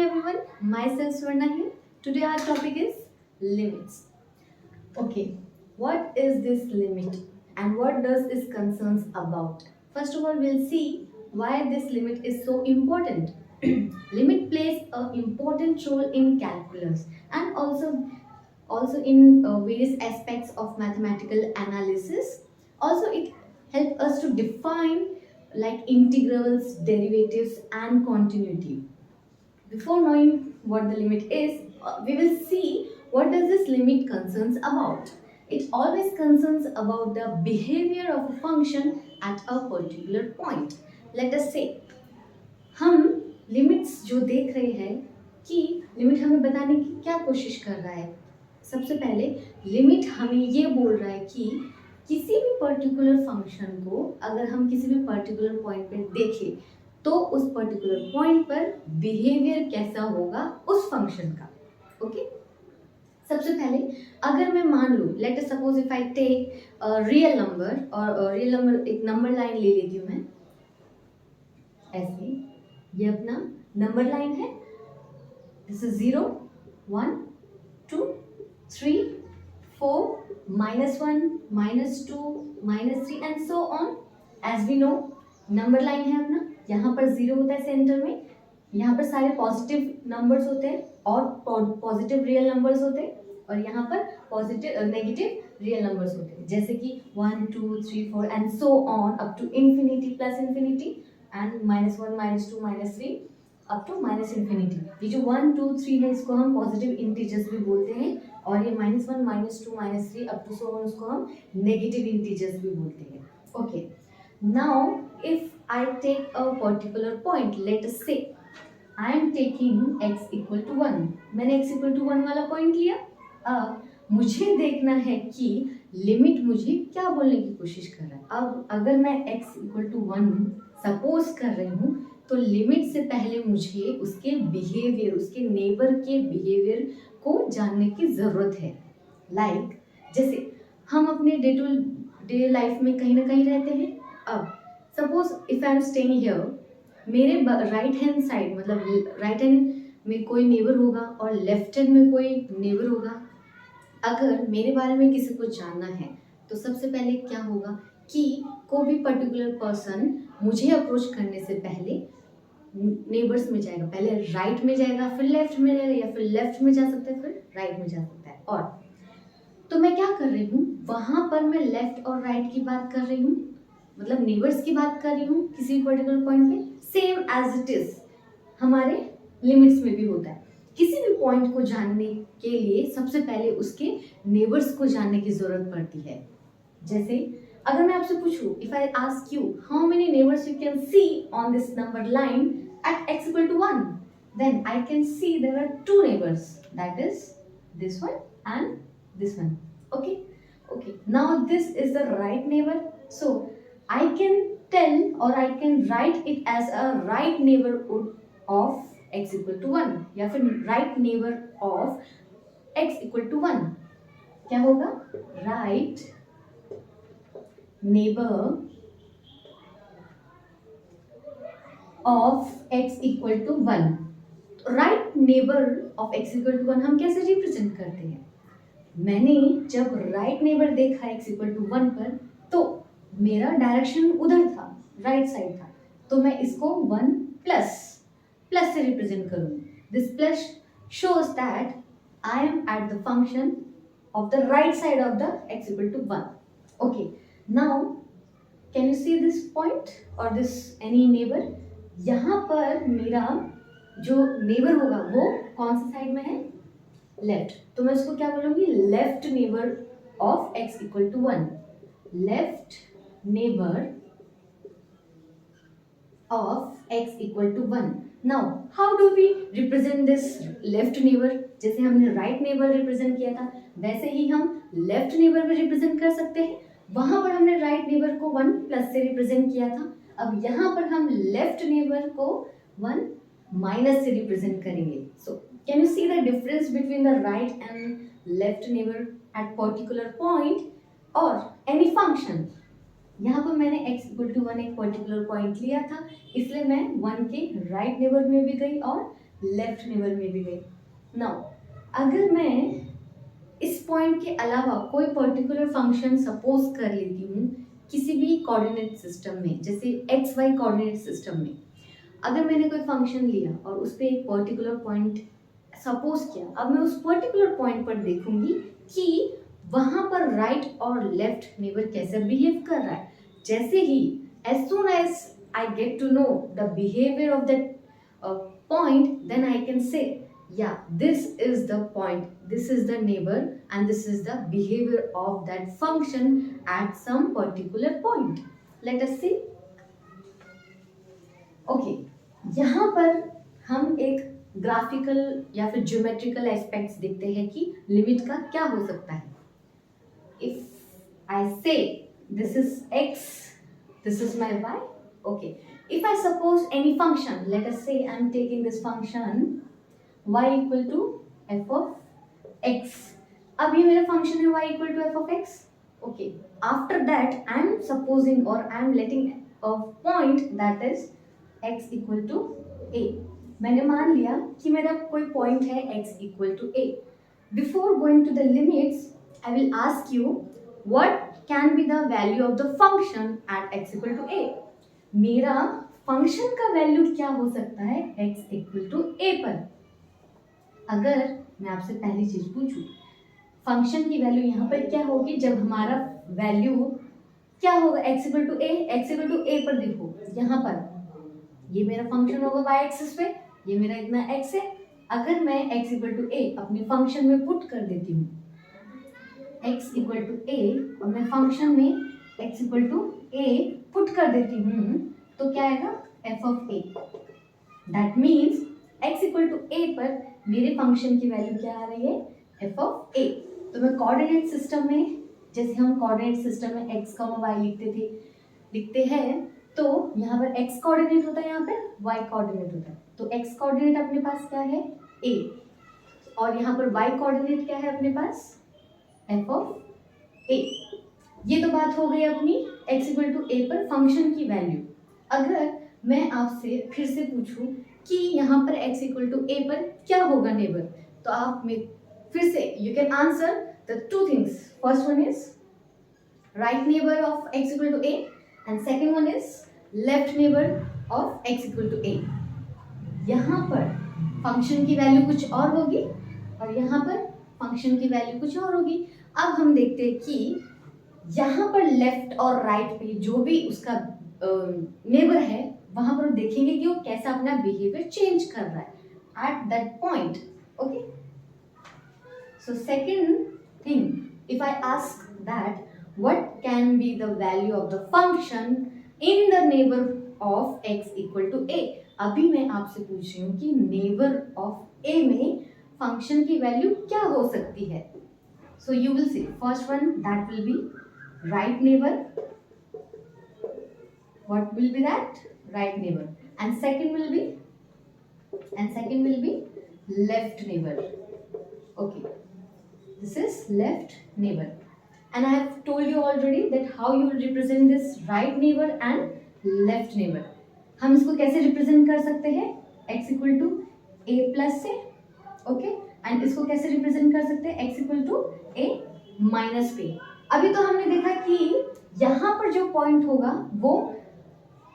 everyone, myself Swarna here. Today our topic is limits. Okay, what is this limit and what does it concerns about? First of all, we'll see why this limit is so important. Limit plays an important role in calculus and also in various aspects of mathematical analysis. Also, it helps us to define like integrals, derivatives, and continuity. Before knowing what the limit is, we will see what does this limit concerns about. It always concerns about the behavior of a function at a particular point. Let us say हम limits जो देख रहे हैं कि limit हमें बताने की क्या कोशिश कर रहा है। सबसे पहले लिमिट हमें ये बोल रहा है कि किसी भी पर्टिकुलर फंक्शन को अगर हम किसी भी पर्टिकुलर पॉइंट पे देखें तो उस पर्टिकुलर पॉइंट पर बिहेवियर कैसा होगा उस फंक्शन का। ओके, सबसे पहले अगर मैं मान लूँ, let us suppose if I take real number और रियल नंबर एक नंबर लाइन ले लेती हूँ मैं ऐसे, ये अपना नंबर लाइन है। This is 0 1 2 3 4 -1 -2 -3 and so on. As we know number line है अपना, यहाँ पर 0 होता है सेंटर में, यहाँ पर सारे पॉजिटिव नंबर्स होते हैं और पॉजिटिव रियल नंबर्स होते हैं और यहाँ पर पॉजिटिव नेगेटिव रियल नंबर्स होते हैं, जैसे कि 1 2 3 4 and so on up to infinity plus infinity and -1 -2 -3 up to minus infinity. ये जो 1 2 3 है इसको हम पॉजिटिव इंटीजर्स भी बोलते हैं और ये -1 -2 -3 अप टू सो ऑन उसको हम नेगेटिव इंटीजर्स भी बोलते हैं। Okay, now if I take a particular point, let us say I am taking x equal to 1. मैंने x equal to 1 वाला पॉइंट लिया। अब मुझे देखना है कि लिमिट मुझे क्या बोलने की कोशिश कर रहा है। अब अगर मैं x equal to 1 सपोज कर रही हूँ तो लिमिट से पहले मुझे उसके बिहेवियर, उसके नेबर के बिहेवियर को जानने की ज़रूरत है। लाइक जैसे हम अपने डे टू डे लाइफ में कहीं ना कहीं रहते हैं। अब suppose if I am staying here, मेरे राइट हैंड साइड मतलब राइट हैंड में कोई नेबर होगा और लेफ्ट हैंड में कोई नेबर होगा। अगर मेरे बारे में किसी को जानना है तो सबसे पहले क्या होगा कि कोई भी पर्टिकुलर पर्सन मुझे अप्रोच करने से पहले नेबर्स में जाएगा, पहले राइट में जाएगा फिर लेफ्ट में जाएगा या फिर लेफ्ट में जा सकता है फिर राइट में जा सकता है। और तो मैं क्या कर रही हूँ, वहाँ पर मैं लेफ्ट और राइट की बात कर रही हूँ, मतलब नेबर्स की बात कर रही हूँ किसी पर्टिकुलर पॉइंट पे। सेम एज इट इज हमारे लिमिट्स में भी होता है। किसी भी पॉइंट को जानने के लिए सबसे पहले उसके नेबर्स को जानने की जरूरत पड़ती है। जैसे अगर मैं आपसे पूछूं, if I ask you how many neighbours you can see on this number line at x equal to 1, then I can see there are two neighbors, that is this one and this one. Okay, now this is the right neighbor, so I can tell or I can write it as a right neighborhood of x equal to 1 या फिर right neighbor of x equal to 1। क्या होगा, right neighbor of x equal to 1। right neighbor of x equal to 1 हम कैसे represent करते हैं। मैंने जब right neighbor देखा x equal to 1 पर तो मेरा डायरेक्शन उधर था, राइट साइड था, तो मैं इसको 1 प्लस से रिप्रेजेंट करूंगी। This plus shows that I M at the function of the right side of the x equal to 1। Okay, now can you see this point और दिस एनी नेबर। यहाँ पर मेरा जो नेबर होगा वो कौन सी साइड में है, लेफ्ट, तो मैं उसको क्या बोलूंगी, left neighbour of x equal to 1। Left neighbor of x equal to 1। Now how do we represent this left neighbor? जैसे हमने right neighbor represent किया था वैसे ही हम left neighbor भी represent कर सकते हैं। वहां पर हमने right neighbor को 1 प्लस से represent किया था, अब यहाँ पर हम left neighbor को 1 माइनस से represent करेंगे। So can you see the difference between the right and left neighbor at particular point or any function? यहाँ पर मैंने x equal to 1 एक पर्टिकुलर पॉइंट लिया था, इसलिए मैं 1 के राइट नेबर में भी गई और लेफ्ट नेबर में भी गई। नाउ अगर मैं इस पॉइंट के अलावा कोई पर्टिकुलर फंक्शन सपोज कर लेती हूँ किसी भी कोऑर्डिनेट सिस्टम में, जैसे एक्स वाई कोऑर्डिनेट सिस्टम में अगर मैंने कोई फंक्शन लिया और उस पर एक पर्टिकुलर पॉइंट सपोज किया, अब मैं उस पर्टिकुलर पॉइंट पर देखूंगी कि वहां पर राइट और लेफ्ट नेबर कैसे बिहेव कर रहा है। जैसे ही as soon as I get to know the behaviour of that point, then I can say, yeah, this is the point, this is the neighbor, and this is the behavior of that function at some particular point. Let us see. Okay, यहाँ पर हम एक graphical या फिर geometrical aspects देखते हैं कि limit का क्या हो सकता है। If I say this is x, this is my y, okay. If I suppose any function, let us say I am taking this function y equal to f of x. अब ये मेरा function है y equal to f of x. Okay. After that, I am supposing or I am letting a point that is x equal to a. मैंने मान लिया कि मेरा कोई point है x equal to a. Before going to the limits, I will ask you what can be the value of the function at x equal to a. मेरा function का value क्या हो सकता है x इक्वल टू a पर। अगर मैं आपसे पहली चीज पूछूं फंक्शन की वैल्यू यहाँ पर क्या होगी जब हमारा वैल्यू क्या होगा x इक्वल टू a पर देखो यहाँ पर ये मेरा फंक्शन होगा y एक्सिस पे, ये मेरा इतना x है। अगर मैं x इक्वल टू a अपने फंक्शन में पुट कर देती हूँ x इक्वल टू a और मैं फंक्शन में x equal to a put कर देती हूँ तो क्या आएगा f of a। That means x equal to a पर मेरे फंक्शन की वैल्यू क्या आ रही है f ऑफ a। तो मैं कोऑर्डिनेट सिस्टम में जैसे हम कोऑर्डिनेट सिस्टम में x y लिखते हैं तो यहाँ पर x कोऑर्डिनेट होता है, यहाँ पर y कोऑर्डिनेट होता है। तो x कोऑर्डिनेट अपने पास क्या है a और यहाँ पर y कोऑर्डिनेट क्या है अपने पास f ऑफ a। ये तो बात हो गई अपनी x इक्वल टू a पर फंक्शन की वैल्यू। अगर मैं आपसे फिर से पूछूं कि यहाँ पर x इक्वल टू a पर क्या होगा नेबर, तो आप में फिर से you can answer the two things. First one is right neighbour of x equal to a and second one is left neighbour of x equal to a। यहाँ पर फंक्शन की वैल्यू कुछ और होगी और यहाँ पर फंक्शन की वैल्यू कुछ और होगी। अब हम देखते हैं कि यहाँ पर लेफ्ट और राइट पे जो भी उसका नेबर है वहां पर देखेंगे कि वो कैसा अपना बिहेवियर चेंज कर रहा है at that point. Okay, so second thing, if I ask that what can be the value of the function in the neighbour of x equal to a। अभी मैं आपसे पूछ रही हूँ कि नेबर ऑफ a में फंक्शन की value क्या हो सकती है। So you will see first one that will be right neighbor. What will be that? Right neighbor. And second will be left neighbor. Okay, this is left neighbor, and I have told you already that how you will represent this right neighbor and left neighbor. हम इसको कैसे represent कर सकते हैं x equal to a plus से, okay, and इसको कैसे represent कर सकते हैं x equal to a minus पे। अभी तो हमने देखा कि यहाँ पर जो पॉइंट होगा वो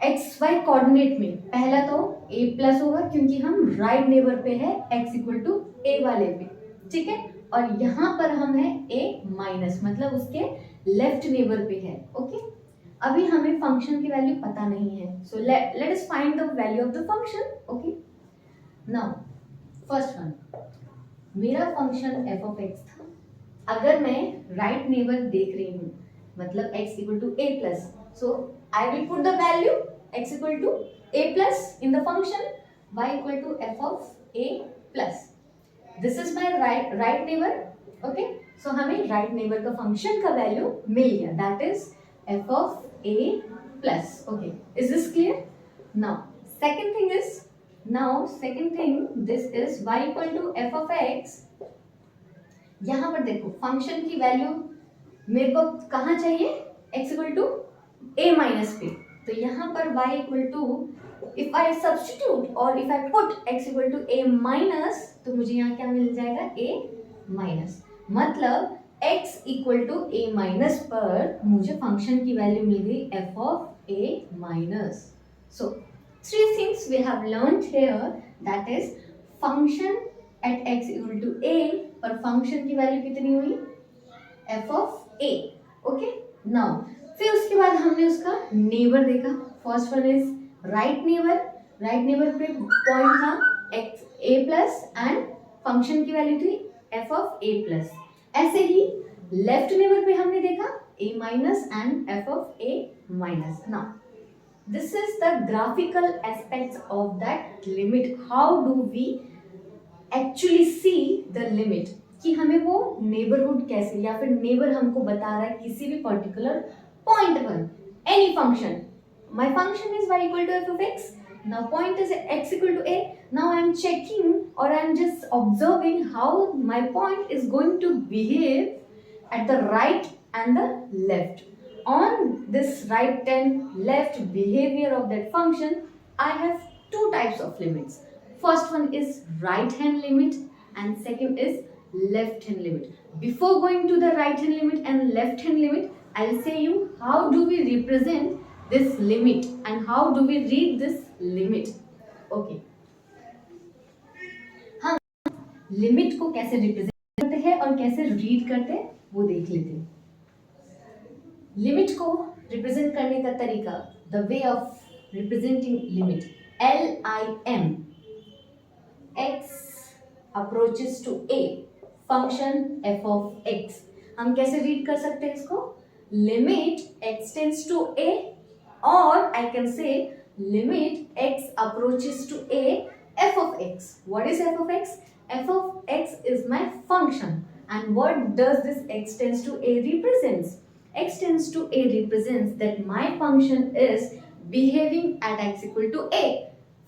एक्स वाई कोऑर्डिनेट में पहला तो a प्लस होगा क्योंकि हम राइट नेबर पे है x इक्वल टू a वाले पे, ठीक है, और यहाँ पर हम है a माइनस मतलब उसके लेफ्ट नेबर पे है। ओके, अभी हमें फंक्शन की वैल्यू पता नहीं है, so let us find the value of the function. Okay, now first one, मेरा फंक्शन f ऑफ x था। अगर मैं राइट नेबर देख रही हूँ मतलब x equal to a plus, so I will put the value x equal to a plus in the function y equal to f of a plus. This is my right neighbour. Okay, so हमें right neighbour का function का value मिल गया, that is f of a plus. Okay, is this clear? Now second thing this is y equal to f of x। यहाँ पर देखो function की value मेरे को कहाँ चाहिए x equal to a minus पे, तो यहाँ पर y equal to if I substitute और if I put x equal to a minus, तो मुझे यहाँ क्या मिल जाएगा, a माइनस। मतलब x equal to a minus पर मुझे फंक्शन की वैल्यू मिल गई f of a minus. So 3 things we have learned here, that is function at x equal to a पर फंक्शन की वैल्यू कितनी हुई, f of a। Okay, now फिर उसके बाद हमने उसका नेबर देखा। First one is right neighbour. Right neighbour पे पॉइंट था x a plus and function की वैल्यू थी f ऑफ a प्लस। ऐसे ही लेफ्ट नेबर पे हमने देखा a minus and f of a minus. Now this is the graphical aspects of that limit. How do we actually see the limit, कि हमें वो neighbourhood कैसे, या फिर नेबर हमको बता रहा है किसी भी पर्टिकुलर पॉइंट पर, any function, my function is y equal to f of x, now point is x equal to a, now I am checking or I am just observing how my point is going to behave at the right and the left. On this right and left behavior of that function, I have two types of limits. First one is right hand limit and second is left hand limit. Before going to the right hand limit and left hand limit, I'll say you how do we represent this limit and how do we read this limit. Okay, हम limit को कैसे represent करते हैं और कैसे read करते हैं वो देख लेते हैं। लिमिट को रिप्रेजेंट करने का तरीका, the way of representing limit, LIM, x approaches to a, function f of x। हम कैसे रीड कर सकते हैं इसको, limit x tends to a, और I can say limit x approaches to a f of x. What is f of x? f of x is my function, and what does this x tends to a represents? X tends to a represents that my function is behaving at x equal to a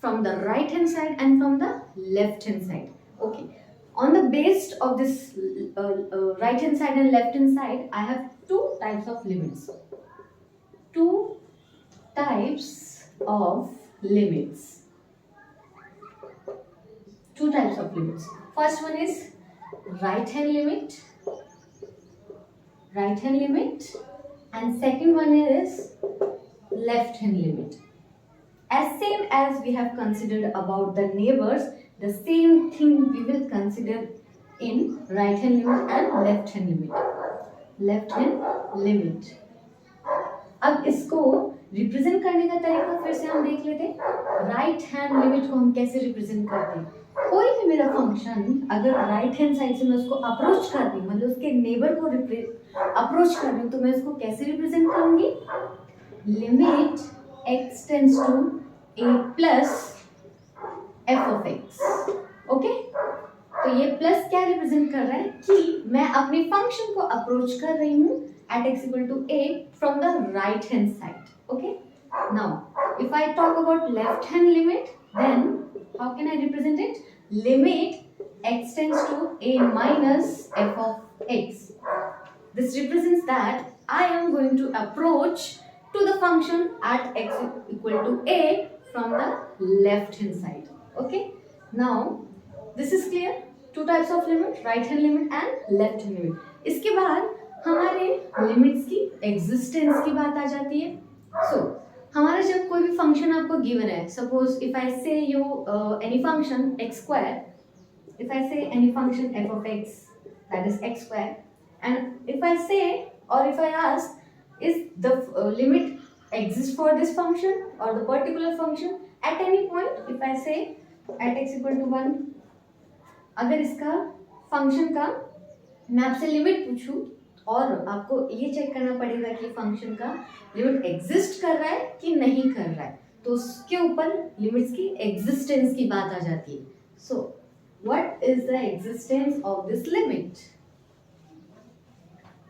from the right hand side and from the left hand side. Okay, on the base of this right hand side and left hand side, I have two types of limits. Two types of limits. Two types of limits. First one is right hand limit, and second one is left hand limit. As same as we have considered about the neighbors, the same thing we will consider in right hand limit and left hand limit. अब इसको represent करने का तरीका फिर से हम देख लेते हैं। राइट हैंड लिमिट को हम कैसे रिप्रेजेंट करते हैं, कोई भी मेरा फंक्शन अगर राइट हैंड साइड से मैं उसको अप्रोच करती हूँ, मतलब उसके नेबर को अप्रोच कर रही हूँ, तो मैं उसको कैसे रिप्रेजेंट करूंगी, limit x tends to a plus f of x। Okay, तो ये प्लस क्या रिप्रेजेंट कर रहा है कि मैं अपने फंक्शन को अप्रोच कर रही हूँ at x equal to a from the right hand side. Okay, now if I talk about left hand limit, then how can I represent it, limit x tends to a minus f of x. This represents that I am going to approach to the function at x equal to a from the left hand side. Okay, now this is clear. Two types of limit, right hand limit and left hand limit. इसके बाद हमारे limits की existence की बात आ जाती है। सो हमारा जब कोई भी फंक्शन आपको गिवन है, सपोज इफ आई से you any function x square, if I say any function f of x, that is x square, and if I say or if I ask is the limit exist for this function or the particular function at any point, if I say at x equal to 1, अगर इसका function का मैं आपसे limit पूछूं और आपको ये check करना पड़ेगा कि फंक्शन का लिमिट एग्जिस्ट कर रहा है कि नहीं कर रहा है, तो उसके ऊपर लिमिट्स की एग्जिस्टेंस की बात आ जाती है। So what is the existence of this limit?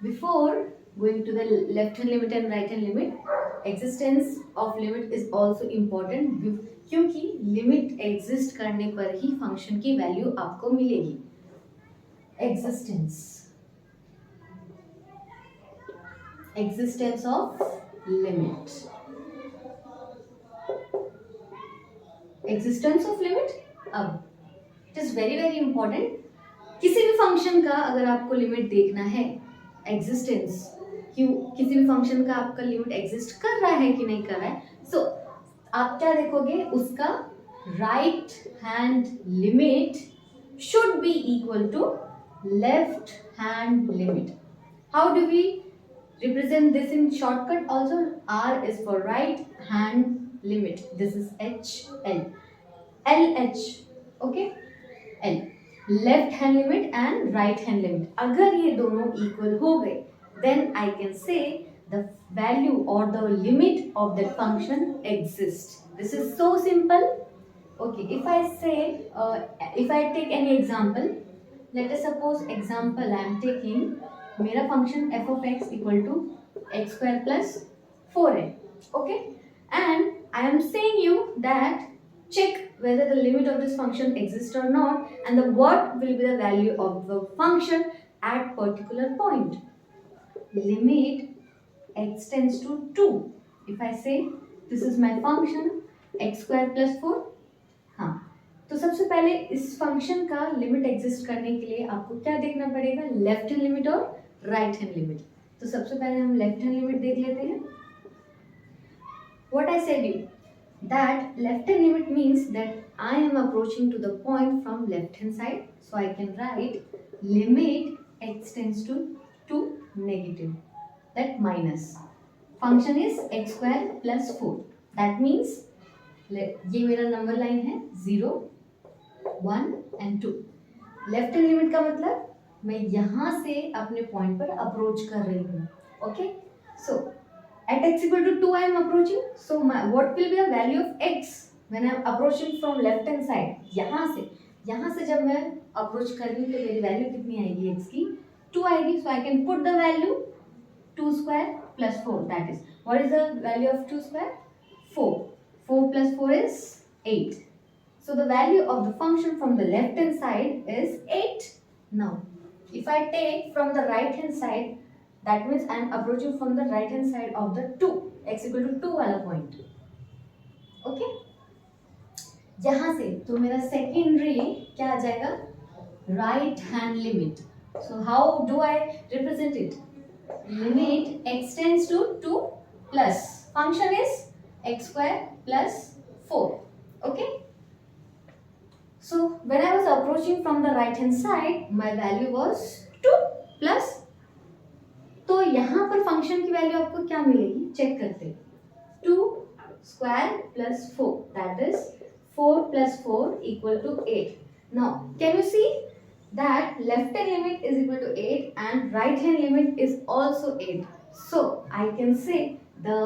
Before going to the left hand limit and right hand limit, existence of limit is also important, क्योंकि लिमिट एग्जिस्ट करने पर ही फंक्शन की वैल्यू आपको मिलेगी। existence of limit. Existence of limit. अब it is very very important. किसी भी function का अगर आपको लिमिट देखना है, एग्जिस्टेंस, क्यों किसी भी फंक्शन का आपका लिमिट एग्जिस्ट कर रहा है कि नहीं कर रहा है, सो आप क्या देखोगे, उसका right hand limit should be equal to left hand limit. How do we represent this in shortcut also? R is for right hand limit. This is HL. LH. Okay? L. Left hand limit and right hand limit. अगर ये दोनों equal हो गए, then I can say the value or the limit of that function exists. This is so simple. Okay, if I say, if I take any example, let us suppose example I am taking मेरा function f of x equal to x square plus 4a. Okay, and I am saying you that check whether the limit of this function exists or not, and the what will be the value of the function at particular point. Limit x tends to 2. If I say this is my function x square plus 4, हाँ, तो सबसे पहले इस function का limit exist करने के लिए आपको क्या देखना पड़ेगा, लेफ्ट हैंड लिमिट और राइट हैंड लिमिट. तो सबसे पहले हम लेफ्ट हैंड लिमिट देख लेते हैं. What I said you that left hand limit means that I am approaching to the point from left hand side, so I can write limit x tends to negative, that minus function is x square plus 4. दैट मीन्स ये मेरा number line है 0, 1 and 2. Left hand limit का मतलब मैं यहाँ से अपने पॉइंट पर अप्रोच कर रही हूँ. Okay, so at x equal to 2 I am approaching, so what will be the value of x when I am approaching from left hand side. यहाँ से जब मैं अप्रोच कर रही हूँ तो मेरी वैल्यू कितनी आएगी, x की 2 आएगी. So I can put the value 2 square plus 4, that is what is the value of 2 square, 4. 4 plus 4 is 8. So the value of the function from the left hand side is 8. Now, if I take from the right hand side, that means I am approaching from the right hand side of the 2, x equal to 2 वाला point. Okay? यहाँ से तो मेरा secondary क्या आ जाएगा, right hand limit. So how do I represent it? Limit x tends to 2 plus function is x square plus 4. Okay, so when I was approaching from the right hand side, my value was 2 plus, तो यहाँ पर function की value आपको क्या मिलेगी, check करते हैं. 2 square plus 4, that is 4 plus 4 equal to 8. Now can you see that left hand limit is equal to 8 and right hand limit is also 8. So I can say the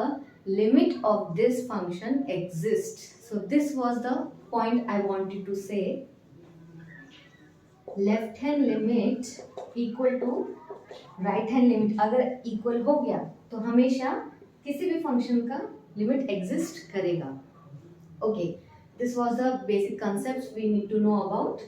limit of this function exists. So this was the point I wanted to say. Left hand limit equal to right hand limit अगर equal हो गया तो हमेशा किसी भी function का limit exist करेगा. Okay, this was the basic concepts we need to know about.